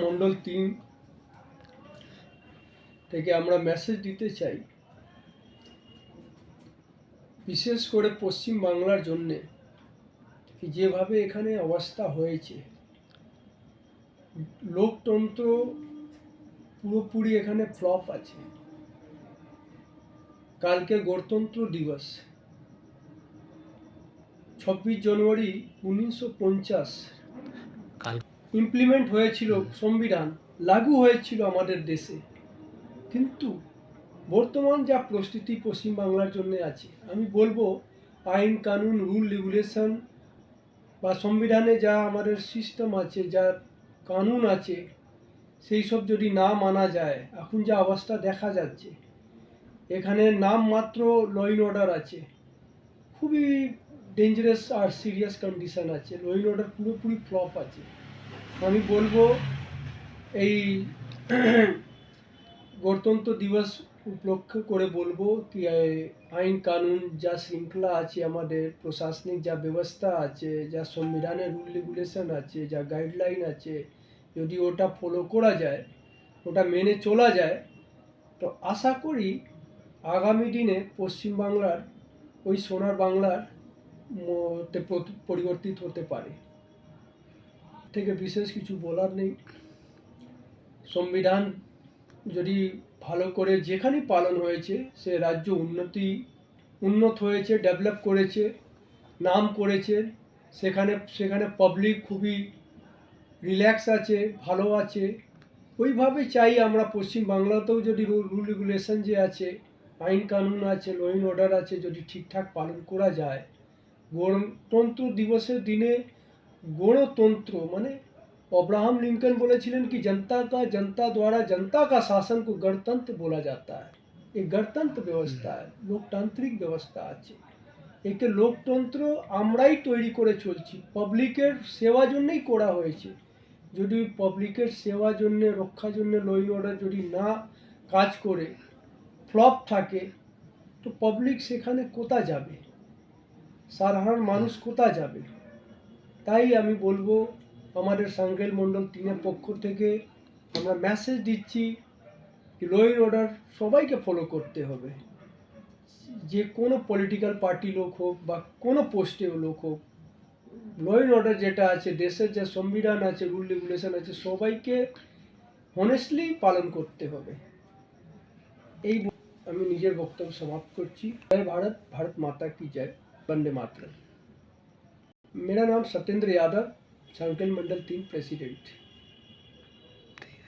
মণ্ডল 3 থেকে আমরা মেসেজ দিতে চাই, বিশেষ করে পশ্চিম বাংলার জন্যে যেভাবে এখানে অবস্থা হয়েছে, লোকতন্ত্র পুরোপুরি এখানে ফ্লপ আছে। কালকে গণতন্ত্র দিবস 26 জানুয়ারি 1950 ইমপ্লিমেন্ট হয়েছিল সংবিধান, লাগু হয়েছিল আমাদের দেশে। কিন্তু বর্তমান যা পরিস্থিতি পশ্চিমবাংলার জন্য আছে, আমি বলবো আইন কানুন রুল রেগুলেশন বা সংবিধানে যা আমাদের সিস্টেম আছে, যা কানুন আছে, সেই সব যদি না মানা যায়, এখন যা অবস্থা দেখা যাচ্ছে, এখানে নামমাত্র ল অ্যান্ড অর্ডার আছে, খুবই ডেঞ্জারাস আর সিরিয়াস কন্ডিশন আছে, ল অ্যান্ড অর্ডার পুরোপুরি ফ্লপ আছে। আমি বলবো এই গণতন্ত্র দিবস উপলক্ষ করে বলবো কি আইন কানুন যা শৃঙ্খলা আছে, আমাদের প্রশাসনিক যা ব্যবস্থা আছে, যা সংবিধানের রুল রেগুলেশন আছে, যা গাইডলাইন আছে, যদি ওটা ফলো করা যায়, ওটা মেনে চলা যায়, তো আশা করি আগামী দিনে পশ্চিমবাংলার ওই সোনার বাংলার পরিবর্তিত হতে পারে। থেকে বিশেষ কিছু বলার নেই। সংবিধান যদি ভালো করে যেখানে পালন হয়েছে, সে রাজ্য উন্নত হয়েছে, ডেভেলপ করেছে, নাম করেছে, সেখানে পাবলিক খুবই রিল্যাক্স আছে, ভালো আছে। ওইভাবে চাই আমরা পশ্চিমবাংলাতেও যদি রুল রেগুলেশন যে আছে, আইন কানুন আছে, ল অ্যান্ড অর্ডার আছে, যদি ঠিকঠাক পালন করা যায়। গণতন্ত্র দিবসের দিনে গণতন্ত্র মানে अब्राहम लिंकन बोलेছিলেন कि जनता द्वारा जनता का शासन को गणतंत्र बोला जाता है। एक गणतंत्र व्यवस्था है, लोकतांत्रिक व्यवस्था আছে। একে লোকতন্ত্র আমরাই তৈরি করে চলছি, পাবলিকের সেবার জন্যই করা হয়েছে। যদি পাবলিকের সেবার জন্য, রক্ষার জন্য ল অ্যান্ড অর্ডার যদি না কাজ করে ফ্লপ থাকে, তো পাবলিক সেখানে কোথায় যাবে, সাধারণ মানুষ কোথায় যাবে? তাই আমি বলবো আমাদের সাংকেল মণ্ডল 3-এর পক্ষ থেকে আমরা মেসেজ দিচ্ছি, ল অ্যান্ড অর্ডার সবাইকে ফলো করতে হবে। যে কোনো পলিটিক্যাল পার্টি লোক হোক বা কোনো পোস্টে লোক হোক, ল অ্যান্ড অর্ডার যেটা আছে, দেশের যে সংবিধান আছে, রুল রেগুলেশন আছে, সবাইকে হনেস্টলি পালন করতে হবে। এই আমি নিজের বক্তব্য সমাপ্ত করছি। জয় भारत, भारत माता की जय, वंदे मातरम। मेरा नाम सत्येंद्र यादव, सांकेल मंडल 3 प्रेसिडेंट।